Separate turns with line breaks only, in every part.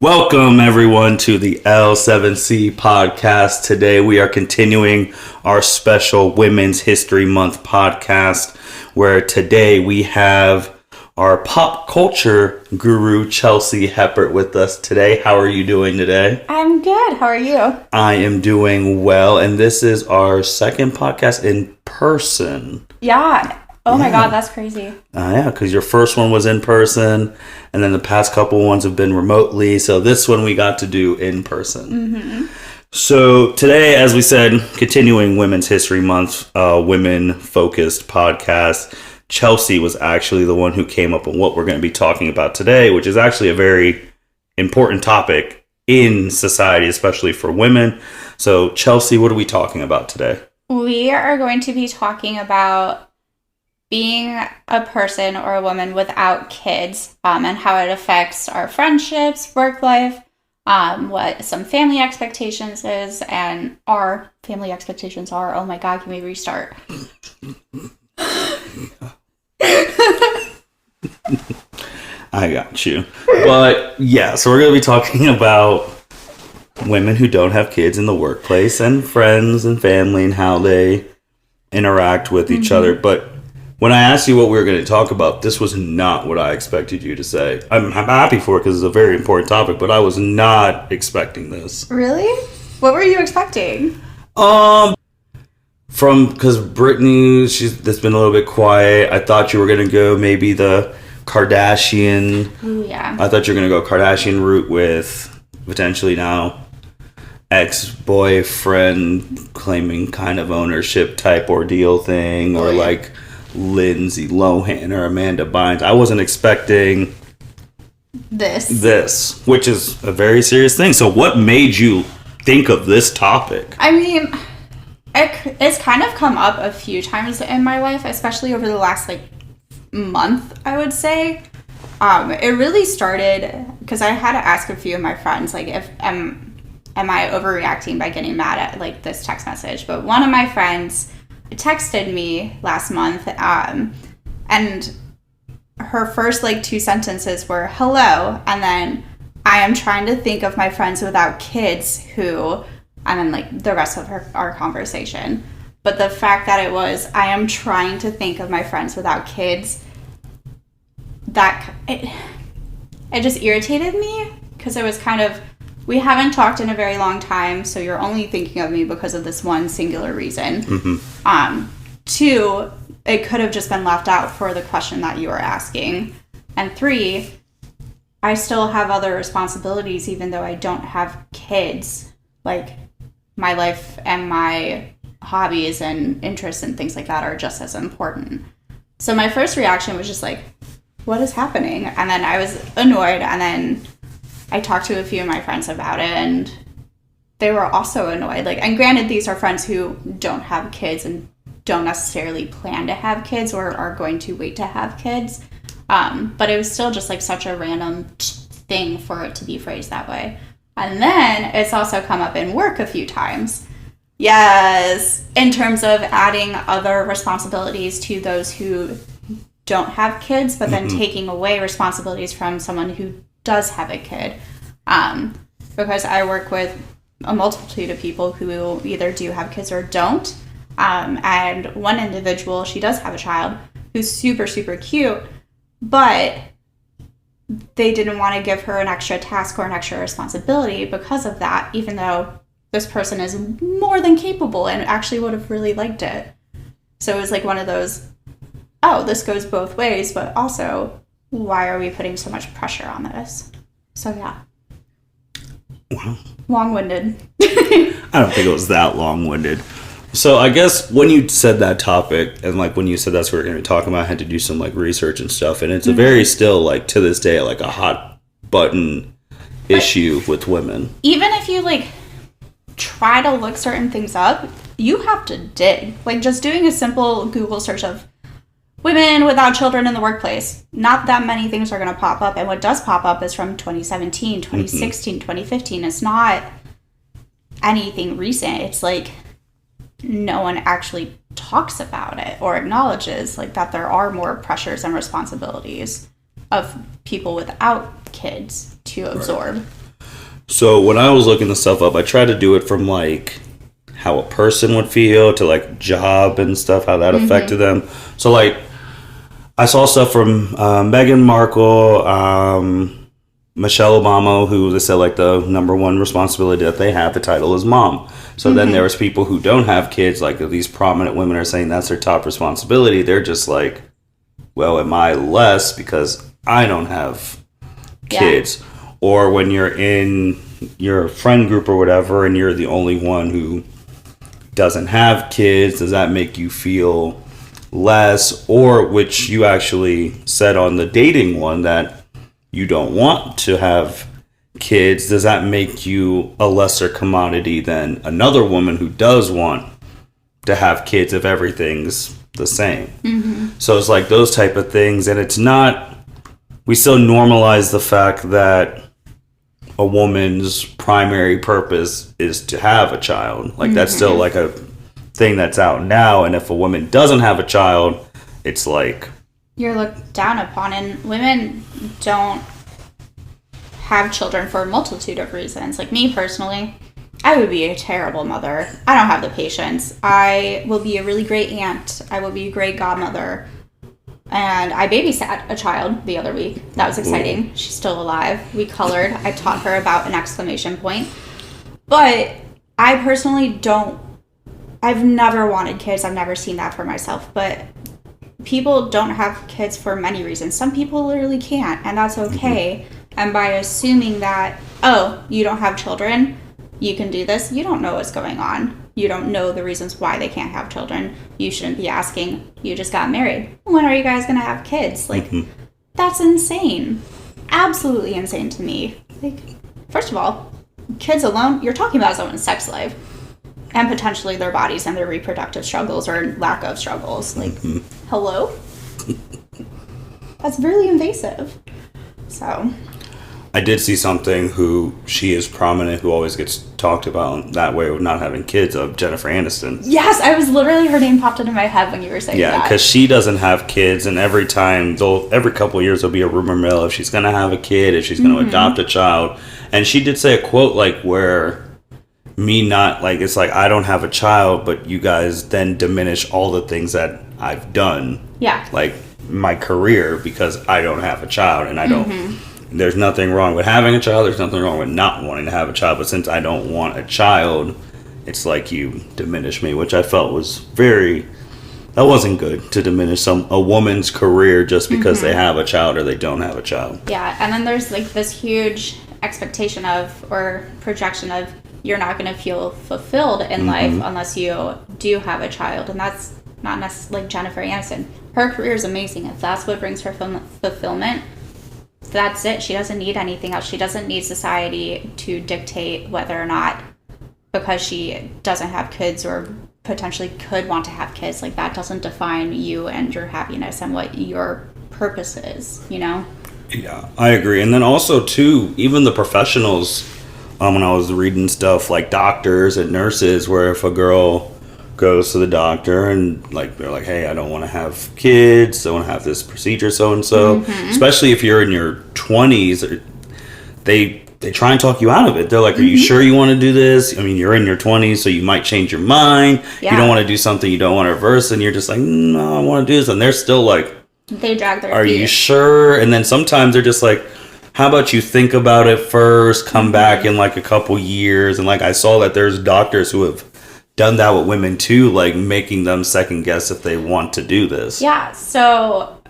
Welcome, everyone, to the L7C podcast. Today, we are continuing our special Women's History Month podcast, where today we have our pop culture guru, Chelsea Heppert, with us today. How are you doing today?
I'm good. How are you?
I am doing well, and this is our second podcast in person.
Yeah. Oh my God, that's crazy.
Yeah, because your first one was in person, and then the past couple ones have been remotely. So this one we got to do in person.
Mm-hmm.
So today, as we said, continuing Women's History Month, women-focused podcast. Chelsea was actually the one who came up with what we're going to be talking about today, which is actually a very important topic in society, especially for women. So Chelsea, what are we talking about today?
We are going to be talking about being a person or a woman without kids, and how it affects our friendships, work life, what some family expectations is, and our family expectations are. Oh my God, can we restart?
I got you. But yeah, so we're going to be talking about women who don't have kids in the workplace and friends and family and how they interact with each other. But when I asked you what we were going to talk about, this was not what I expected you to say. I'm happy for it because it's a very important topic, but I was not expecting this.
Really? What were you expecting?
Because Brittany, that's been a little bit quiet. I thought you were going to go maybe the Kardashian.
Ooh, yeah.
I thought you were going to go Kardashian route with potentially now ex-boyfriend claiming kind of ownership type ordeal thing, or like Lindsay Lohan or Amanda Bynes. I wasn't expecting this, which is a very serious thing. So what made you think of this topic?
I mean, it's kind of come up a few times in my life, especially over the last month, I would say. It really started because I had to ask a few of my friends, if am I overreacting by getting mad at this text message? But one of my friends texted me last month, and her first two sentences were hello, and then I am trying to think of my friends without kids who, and then the rest of our conversation. But the fact that it was I am trying to think of my friends without kids, that it just irritated me, because it was kind of, we haven't talked in a very long time, so you're only thinking of me because of this one singular reason. Mm-hmm. Two, it could have just been left out for the question that you were asking. And three, I still have other responsibilities even though I don't have kids. My life and my hobbies and interests and things like that are just as important. So my first reaction was just what is happening? And then I was annoyed, and then I talked to a few of my friends about it, and they were also annoyed. And granted, these are friends who don't have kids and don't necessarily plan to have kids or are going to wait to have kids. But it was still just such a random thing for it to be phrased that way. And then it's also come up in work a few times. Yes, in terms of adding other responsibilities to those who don't have kids, but then taking away responsibilities from someone who does have a kid, because I work with a multitude of people who either do have kids or don't, and one individual, she does have a child who's super, super cute, but they didn't want to give her an extra task or an extra responsibility because of that, even though this person is more than capable and actually would have really liked it. So it was one of those, oh, this goes both ways, but also, why are we putting so much pressure on this? So yeah.
Wow.
Long-winded.
I don't think it was that long-winded. So I guess when you said that topic, and when you said that's what we're going to be talking about, I had to do some research and stuff, and it's a very still to this day a hot button issue with women.
Even if you try to look certain things up, you have to dig. Just doing a simple Google search of women without children in the workplace, not that many things are going to pop up. And what does pop up is from 2017, 2016, 2015. It's not anything recent. It's no one actually talks about it or acknowledges that there are more pressures and responsibilities of people without kids to absorb.
So when I was looking this stuff up, I tried to do it from like how a person would feel to like job and stuff, how that affected them. So like I saw stuff from Meghan Markle, Michelle Obama, who they said like the number one responsibility that they have, the title is mom. So then there was people who don't have kids, like these prominent women are saying that's their top responsibility. They're just like, well, am I less because I don't have kids? Or when you're in your friend group or whatever and you're the only one who doesn't have kids, does that make you feel less? Or which you actually said on the dating one that you don't want to have kids, does that make you a lesser commodity than another woman who does want to have kids if everything's the same? So it's like those type of things. And it's not, we still normalize the fact that a woman's primary purpose is to have a child. Like that's still like a thing that's out now. And if a woman doesn't have a child, it's like
you're looked down upon. And women don't have children for a multitude of reasons. Like me personally, I would be a terrible mother. I don't have the patience. I will be a really great aunt. I will be a great godmother. And I babysat a child the other week. That was exciting. She's still alive. We colored. I taught her about an exclamation point. But I personally don't, I've never wanted kids. I've never seen that for myself. But people don't have kids for many reasons. Some people literally can't, and that's okay. And by assuming that, oh, you don't have children, you can do this, you don't know what's going on. You don't know the reasons why they can't have children. You shouldn't be asking. You just got married. When are you guys going to have kids? Like, that's insane. Absolutely insane to me. Like, first of all, kids alone, you're talking about someone's sex life and potentially their bodies and their reproductive struggles or lack of struggles. Like, hello? That's really invasive. So
I did see something who she is prominent, who always gets talked about that way with not having kids, of Jennifer Aniston.
Yes, I was literally, her name popped into my head when you were saying that.
Yeah, because she doesn't have kids, and every couple of years there'll be a rumor mill if she's going to have a kid, if she's going to adopt a child. And she did say a quote like where it's like I don't have a child, but you guys then diminish all the things that I've done.
Yeah.
Like my career because I don't have a child, and I don't. There's nothing wrong with having a child. There's nothing wrong with not wanting to have a child. But since I don't want a child, it's like you diminish me, which I felt was that wasn't good, to diminish a woman's career just because they have a child or they don't have a child.
Yeah, and then there's like this huge expectation of, or projection of, you're not going to feel fulfilled in life unless you do have a child. And that's not necessarily like Jennifer Aniston. Her career is amazing. If that's what brings her fulfillment, that's it. She doesn't need anything else. She doesn't need society to dictate whether or not, because she doesn't have kids or potentially could want to have kids, like that doesn't define you and your happiness and what your purpose is, you know?
Yeah, I agree. And then also too, even the professionals, when I was reading stuff like doctors and nurses, where if a girl goes to the doctor and like they're like, hey, I don't want to have kids, I want to have this procedure so and so, especially if you're in your 20s, they try and talk you out of it. They're like, are you sure you want to do this? I mean, you're in your 20s, so you might change your mind. You don't want to do something you don't want to reverse, and you're just like, no, I want to do this. And they're still like,
they drag their
are
feet.
you sure? And then sometimes they're just like, how about you think about it first, come back in like a couple years. And like I saw that there's doctors who have done that with women too, like making them second guess if they want to do this.
Yeah, so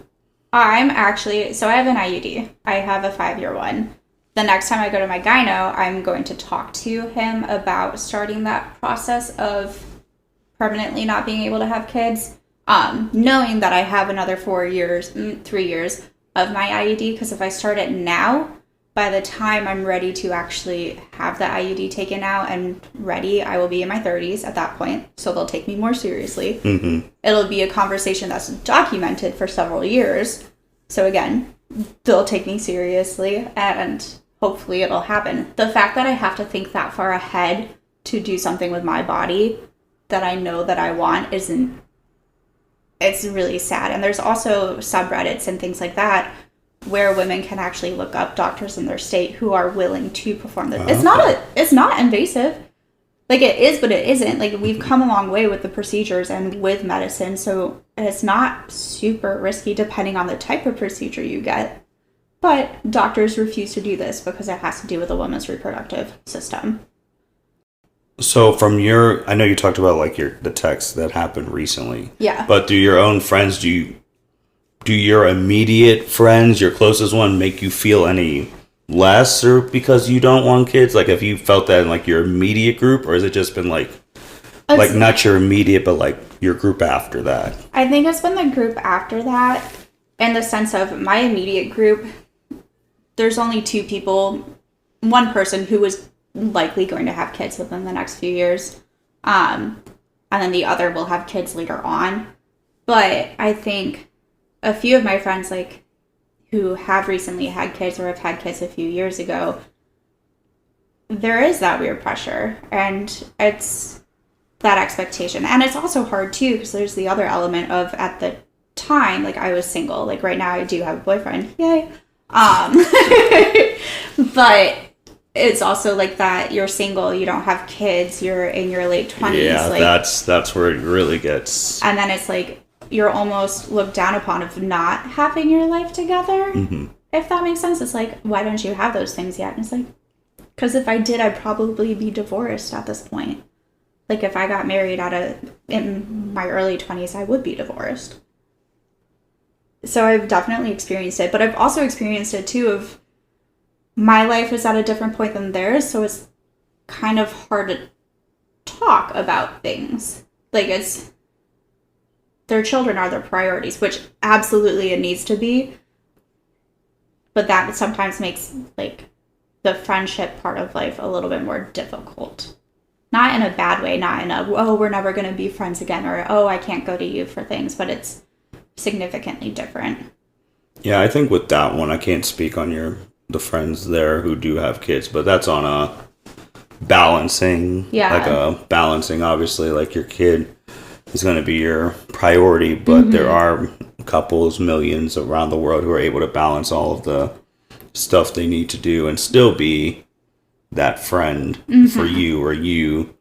I have an IUD. I have a 5-year one. The next time I go to my gyno, I'm going to talk to him about starting that process of permanently not being able to have kids, knowing that I have another 3 years of my IUD, because if I start it now, by the time I'm ready to actually have the IUD taken out and ready, I will be in my 30s at that point. So they'll take me more seriously. It'll be a conversation that's documented for several years. So again, they'll take me seriously and hopefully it'll happen. The fact that I have to think that far ahead to do something with my body that I know that I want it's really sad. And there's also subreddits and things like that where women can actually look up doctors in their state who are willing to perform this.
Okay.
It's not invasive. Like, it is, but it isn't. Like, we've come a long way with the procedures and with medicine, so it's not super risky depending on the type of procedure you get. But doctors refuse to do this because it has to do with a woman's reproductive system.
So I know you talked about like the text that happened recently.
Yeah.
But do your own friends, do your immediate friends, your closest one, make you feel any less, or because you don't want kids? Like, have you felt that in like your immediate group, or has it just been like not your immediate, but like your group after that?
I think it's been the group after that, in the sense of my immediate group. There's only two people, one person who was likely going to have kids within the next few years, and then the other will have kids later on. But I think a few of my friends, like, who have recently had kids or have had kids a few years ago, there is that weird pressure, and it's that expectation. And it's also hard too, because there's the other element of, at the time, like, I was single. Like, right now I do have a boyfriend, yay. But it's also like that you're single, you don't have kids, you're in your late 20s.
Yeah,
like,
that's where it really gets.
And then it's like you're almost looked down upon of not having your life together.
Mm-hmm.
If that makes sense. It's like, why don't you have those things yet? And it's like, because if I did, I'd probably be divorced at this point. Like, if I got married in my early 20s, I would be divorced. So I've definitely experienced it, but I've also experienced it too of my life is at a different point than theirs, so it's kind of hard to talk about things. Like, it's their children are their priorities, which absolutely it needs to be, but that sometimes makes, like, the friendship part of life a little bit more difficult. Not in a bad way, not in a, oh, we're never going to be friends again, or, oh, I can't go to you for things, but it's significantly different.
Yeah, I think with that one, I can't speak on the friends there who do have kids, but that's on a balancing.
Yeah.
Like a balancing, obviously, like your kid is going to be your priority, but there are couples, millions around the world who are able to balance all of the stuff they need to do and still be that friend for you, or you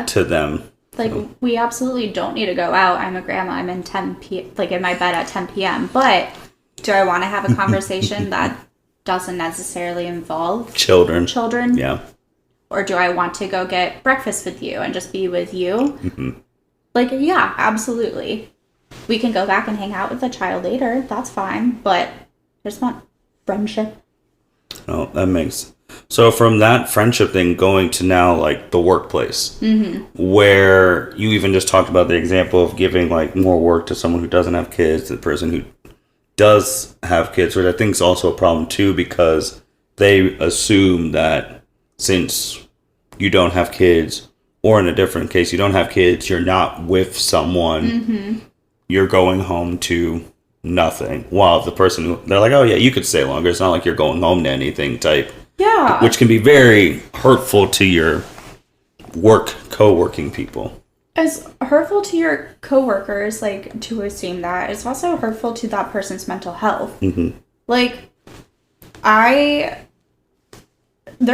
to them.
Like, we absolutely don't need to go out. I'm a grandma. I'm in in my bed at 10 p.m. But do I want to have a conversation that doesn't necessarily involve children?
Yeah.
Or do I want to go get breakfast with you and just be with you? Mm-hmm. Like, yeah, absolutely. We can go back and hang out with the child later. That's fine. But I just want friendship.
Oh, that makes. So from that friendship thing going to now, like, the workplace, where you even just talked about the example of giving, like, more work to someone who doesn't have kids, the person who does have kids, which I think is also a problem too, because they assume that since you don't have kids, or in a different case, you don't have kids, you're not with someone, you're going home to nothing. While the person they're like, oh yeah, you could stay longer. It's not like you're going home to anything type.
Yeah.
Which can be very hurtful to your co-working people.
It's hurtful to your coworkers, like, to assume that. It's also hurtful to that person's mental health. Mm-hmm. Like, there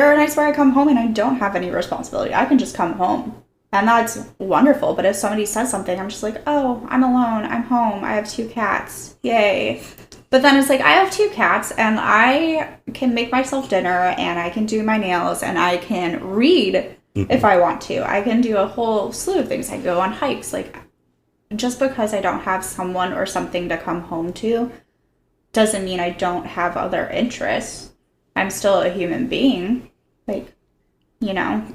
are nights where I come home and I don't have any responsibility. I can just come home. And that's wonderful. But if somebody says something, I'm just like, oh, I'm alone. I'm home. I have 2 cats. Yay. But then it's like, I have 2 cats and I can make myself dinner and I can do my nails and I can read if I want to. I can do a whole slew of things. I go on hikes. Like, just because I don't have someone or something to come home to doesn't mean I don't have other interests. I'm still a human being. Like, you know,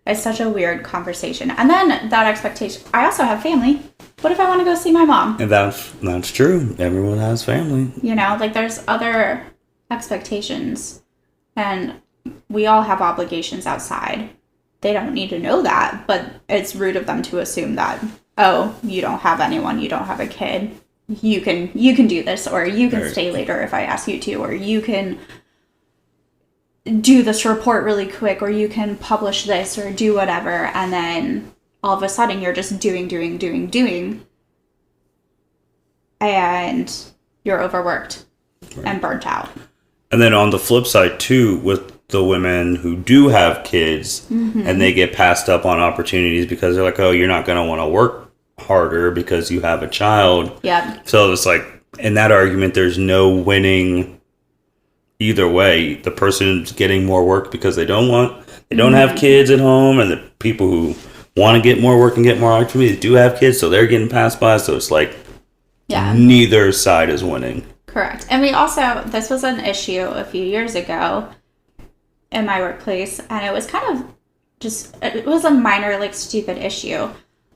it's such a weird conversation. And then that expectation. I also have family. What if I want to go see my mom?
And that's true. Everyone has family.
You know, like, there's other expectations. And we all have obligations outside. They don't need to know that, but it's rude of them to assume that, oh, you don't have anyone, you don't have a kid. You can do this, or you can stay later if I ask you to, or you can do this report really quick, or you can publish this, or do whatever, and then all of a sudden you're just doing, and you're overworked. and burnt out.
And then on the flip side, too, with the women who do have kids and they get passed up on opportunities because they're like, oh, you're not going to want to work harder because you have a child.
Yep.
So it's like, in that argument, there's no winning either way. The person's getting more work because they don't have kids at home, and the people who want to get more work and get more opportunities do have kids, so they're getting passed by. So it's like, neither side is winning.
Correct. And we also, this was an issue a few years ago in my workplace, and it was kind of it was a minor, like, stupid issue,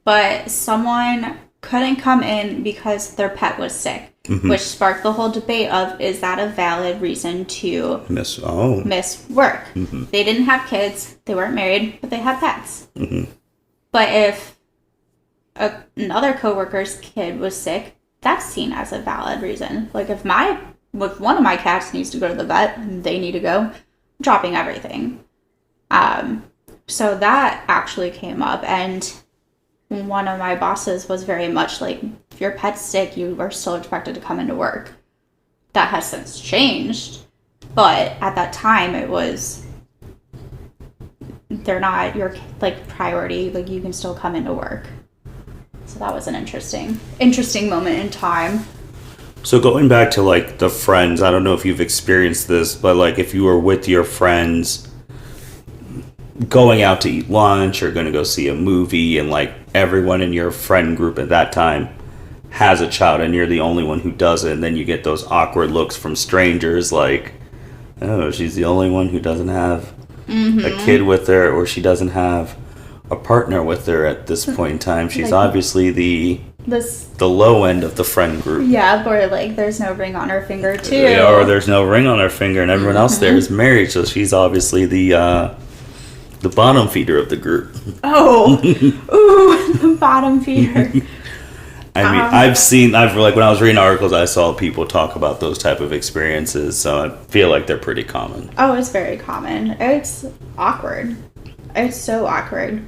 but someone couldn't come in because their pet was sick, which sparked the whole debate of, is that a valid reason to miss work? They didn't have kids, they weren't married, but they had pets. But if another coworker's kid was sick, that's seen as a valid reason. Like, if one of my cats needs to go to the vet and they need to go, I'm dropping everything. So that actually came up, and one of my bosses was very much like, if your pet's sick, you are still expected to come into work. That has since changed, but at that time it was, they're not your, like, priority, like, you can still come into work. So that was an interesting moment in time.
So going back to, like, the friends, I don't know if you've experienced this, but, like, if you were with your friends going out to eat lunch or going to go see a movie, and, like, everyone in your friend group at that time has a child and you're the only one who doesn't, and then you get those awkward looks from strangers like, oh, she's the only one who doesn't have a kid with her, or she doesn't have a partner with her at this point in time. She's like, obviously the low end of the friend group.
Yeah, or, like, there's no ring on her finger too.
Yeah, or there's no ring on her finger, and everyone else there is married, so she's obviously the bottom feeder of the group. Oh,
ooh, the bottom feeder.
I mean, I've like, when I was reading articles, I saw people talk about those type of experiences, so I feel like they're pretty common.
Oh, it's very common. It's awkward. It's so awkward.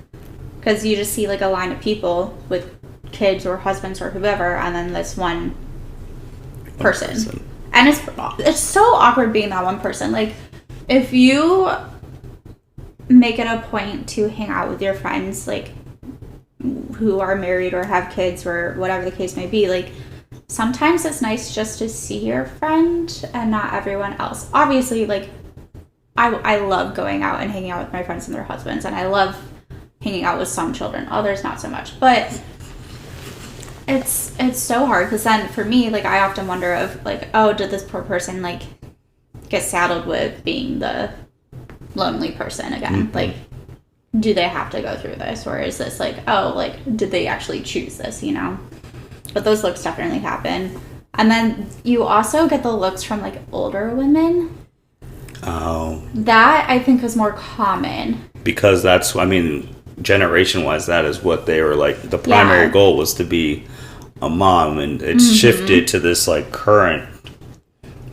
Because you just see, like, a line of people with kids or husbands or whoever, and then this one person. And it's so awkward being that one person. Like, if you make it a point to hang out with your friends, like, who are married or have kids or whatever the case may be, like, sometimes it's nice just to see your friend and not everyone else. Obviously, like, I love going out and hanging out with my friends and their husbands, and I love hanging out with some children. Others, not so much. But it's so hard, because then for me, like, I often wonder of, like, oh, did this poor person, like, get saddled with being the lonely person again? Like, do they have to go through this, or is this like, oh, like, did they actually choose this, you know? But those looks definitely happen. And then you also get the looks from, like, older women.
Oh.
That, I think, is more common. Because
that's, I mean, generation-wise, that is what they were, like, the primary goal was to be a mom, and it's shifted to this, like, current,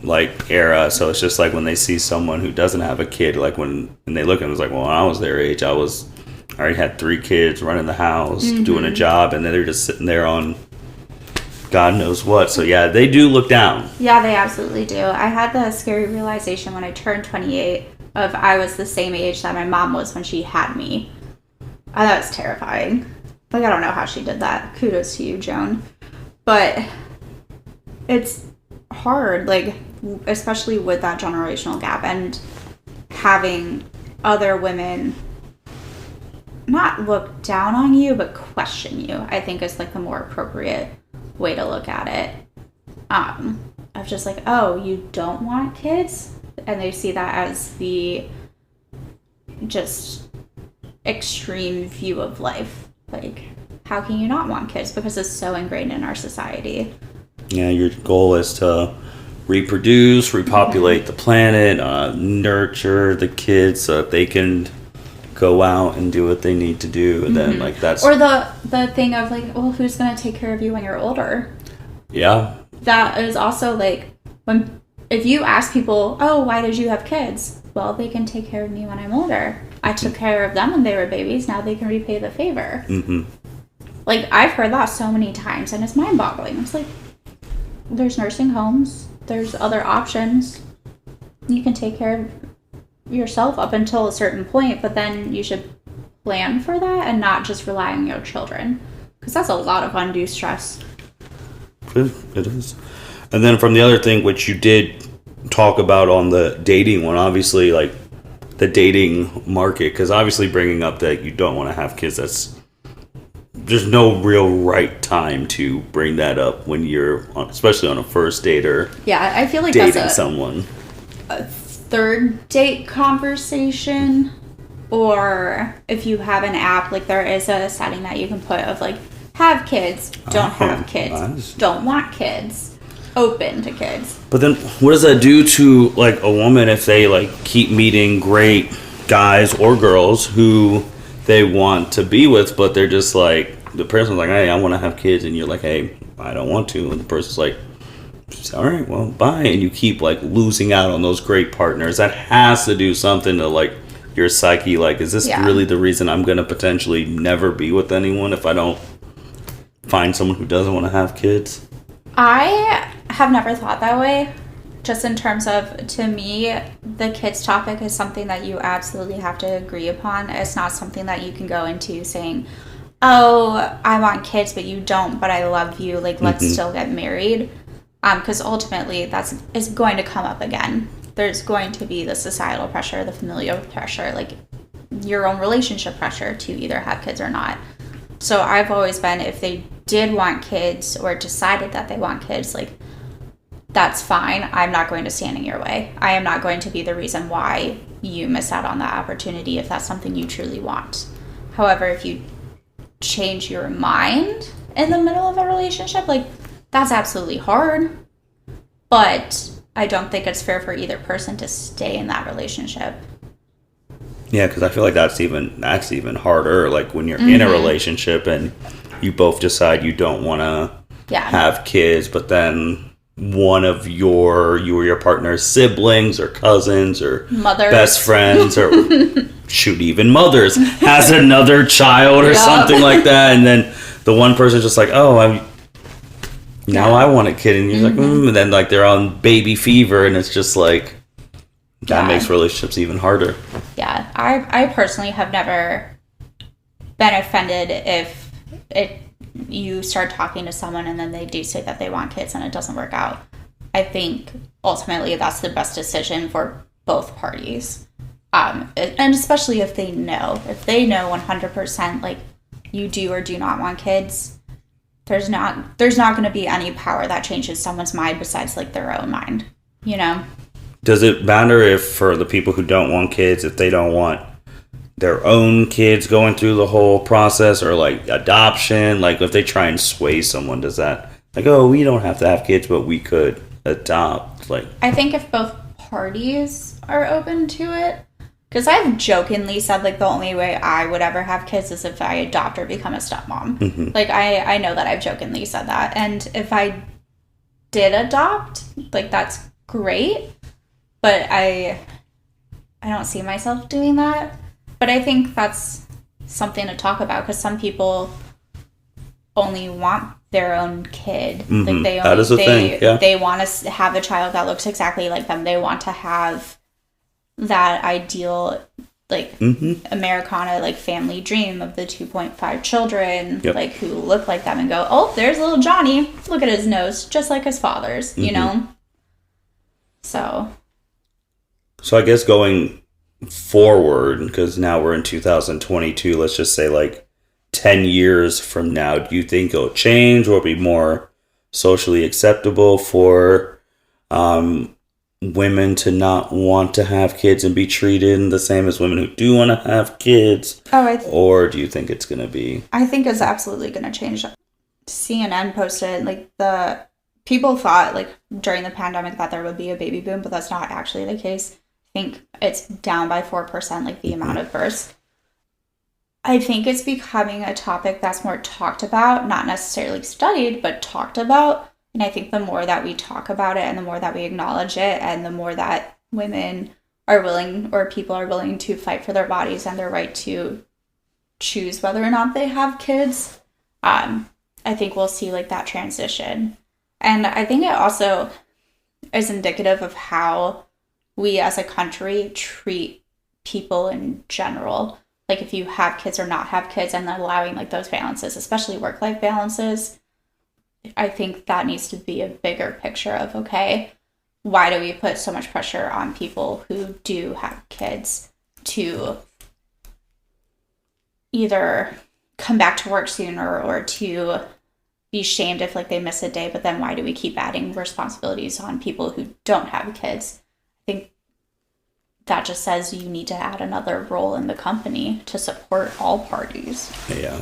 like, era. So it's just like when they see someone who doesn't have a kid, like, when they look at them, it's like, well, when I was their age, I already had 3 kids, running the house, doing a job, and then they're just sitting there on God knows what. So yeah, they do look down.
Yeah, they absolutely do. I had the scary realization when I turned 28 of I was the same age that my mom was when she had me. And that was terrifying. Like, I don't know how she did that. Kudos to you, Joan. But it's hard, like, especially with that generational gap and having other women not look down on you, but question you, I think is, like, the more appropriate way to look at it. Of just like, oh, you don't want kids? And they see that as the just extreme view of life. Like, how can you not want kids? Because it's so ingrained in our society.
Yeah, your goal is to reproduce, repopulate the planet, nurture the kids so that they can go out and do what they need to do. And then, like, that's...
Or the thing of, like, well, who's going to take care of you when you're older?
Yeah.
That is also, like, if you ask people, oh, why did you have kids? Well, they can take care of me when I'm older. I took care of them when they were babies. Now they can repay the favor. Like, I've heard that so many times, and it's mind-boggling. It's like, there's nursing homes. there's other options. You can take care of yourself up until a certain point, but then you should plan for that and not just rely on your children, because that's a lot of undue stress.
It is. And then from the other thing, which you did talk about on the dating one, obviously, like the dating market, because obviously bringing up that you don't want to have kids, there's no real right time to bring that up when you're especially on a first date or
I feel like
dating
that's
someone.
A third date conversation, or if you have an app, like there is a setting that you can put of like have kids, don't have kids,
nice.
Don't want kids, open to kids.
But then what does that do to like a woman if they like keep meeting great guys or girls who they want to be with, but they're just like, the person's like, hey, I want to have kids, and you're like, hey, I don't want to, and the person's like, all right, well, bye, and you keep like losing out on those great partners. That has to do something to like your psyche. Like, is this really the reason I'm going to potentially never be with anyone if I don't find someone who doesn't want to have kids?
I have never thought that way. Just in terms of, to me, the kids topic is something that you absolutely have to agree upon. It's not something that you can go into saying, oh, I want kids, but you don't, but I love you. Like, let's still get married. Because ultimately, it's going to come up again. There's going to be the societal pressure, the familial pressure, like your own relationship pressure to either have kids or not. So I've always been, if they did want kids or decided that they want kids, like, that's fine. I'm not going to stand in your way. I am not going to be the reason why you miss out on that opportunity if that's something you truly want. However, if you change your mind in the middle of a relationship, like, that's absolutely hard. But I don't think it's fair for either person to stay in that relationship.
Yeah, because I feel like that's even harder. Like when you're in a relationship and you both decide you don't want to have kids, but then one of your partner's siblings or cousins or
mothers,
best friends, or shoot, even mothers, has another child or something like that, and then the one person's just like, oh, I want a kid, and you're like, and then like they're on baby fever, and it's just like that makes relationships even harder.
Yeah, I personally have never been offended if you start talking to someone and then they do say that they want kids and it doesn't work out. I think ultimately that's the best decision for both parties. And especially if they know 100% like you do or do not want kids, there's not going to be any power that changes someone's mind besides like their own mind, you know?
Does it matter if for the people who don't want kids, if they don't want their own kids going through the whole process, or like adoption, like if they try and sway someone, does that like, oh, we don't have to have kids, but we could adopt? Like,
I think if both parties are open to it, because I've jokingly said like the only way I would ever have kids is if I adopt or become a stepmom. Like I know that I've jokingly said that, and if I did adopt, like that's great, but I don't see myself doing that. But I think that's something to talk about, because some people only want their own kid. Like they want to have a child that looks exactly like them. They want to have that ideal, like Americana, like family dream of the 2.5 children, like who look like them and go, oh, there's little Johnny. Look at his nose, just like his father's. You know. So
I guess going forward, because now we're in 2022, let's just say like 10 years from now, do you think it'll change or be more socially acceptable for women to not want to have kids and be treated the same as women who do want to have kids? Or do you think it's going to be?
I think it's absolutely going to change. CNN posted like the people thought like during the pandemic that there would be a baby boom, but that's not actually the case. I think it's down by 4%, like the amount of births. I think it's becoming a topic that's more talked about, not necessarily studied, but talked about. And I think the more that we talk about it and the more that we acknowledge it and the more that women are willing, or people are willing to fight for their bodies and their right to choose whether or not they have kids, I think we'll see like that transition. And I think it also, is indicative of how we as a country treat people in general. Like if you have kids or not have kids and allowing like those balances, especially work-life balances, I think that needs to be a bigger picture of, okay, why do we put so much pressure on people who do have kids to either come back to work sooner or to be shamed if like they miss a day, but then why do we keep adding responsibilities on people who don't have kids? I think that just says you need to add another role in the company to support all parties.
Yeah.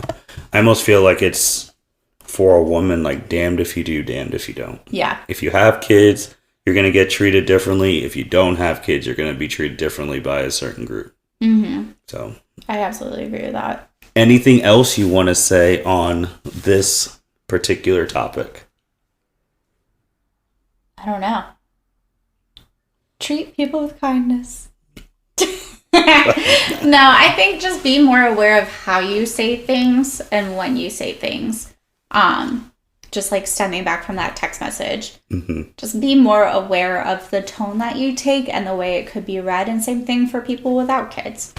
I almost feel like it's for a woman, like damned if you do, damned if you don't.
Yeah.
If you have kids, you're going to get treated differently. If you don't have kids, you're going to be treated differently by a certain group.
Mm-hmm.
So
I absolutely agree with that.
anything else you want to say on this particular topic?
I don't know. Treat people with kindness. No, I think just be more aware of how you say things and when you say things. Just like stemming back from that text message.
Mm-hmm.
Just be more aware of the tone that you take and the way it could be read, and same thing for people without kids.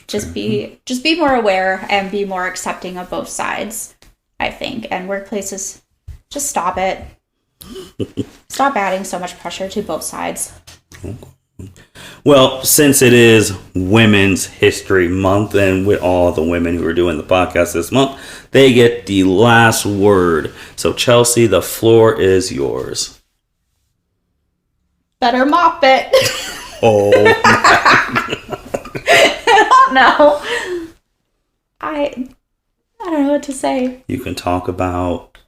Just be more aware and be more accepting of both sides, I think. And workplaces, just stop it. Stop adding so much pressure to both sides.
Well, since it is Women's History Month, and with all the women who are doing the podcast this month, they get the last word. So, Chelsea, the floor is yours.
Better mop it.
Oh.
I don't know. I don't know what to say.
You can talk about,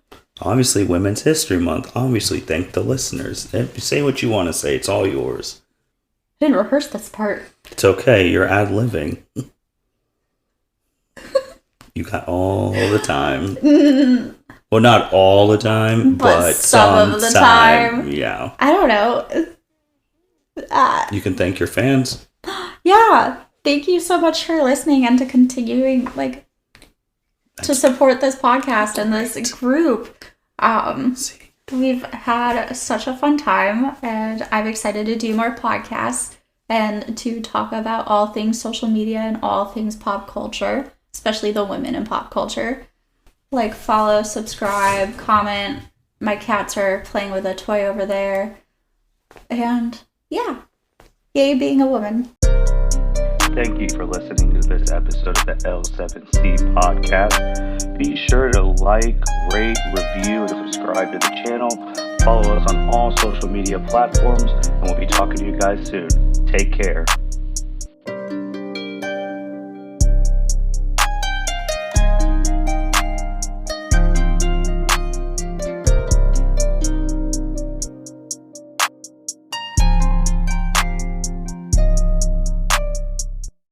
obviously, Women's History Month. Obviously, thank the listeners. Say what you want to say. It's all yours.
I didn't rehearse this part.
It's okay. You're ad-libbing. You got all the time. Well, not all the time, but
some of the time.
Yeah.
I don't know.
You can thank your fans.
Yeah. Thank you so much for listening and to continuing to support this podcast and this group. We've had such a fun time, and I'm excited to do more podcasts and to talk about all things social media and all things pop culture, especially the women in pop culture. Like, follow, subscribe, comment. My cats are playing with a toy over there. And yeah, yay being a woman.
Thank you for listening to this episode of the L7C podcast. Be sure to like, rate, review, and subscribe to the channel. Follow us on all social media platforms, and we'll be talking to you guys soon. Take care.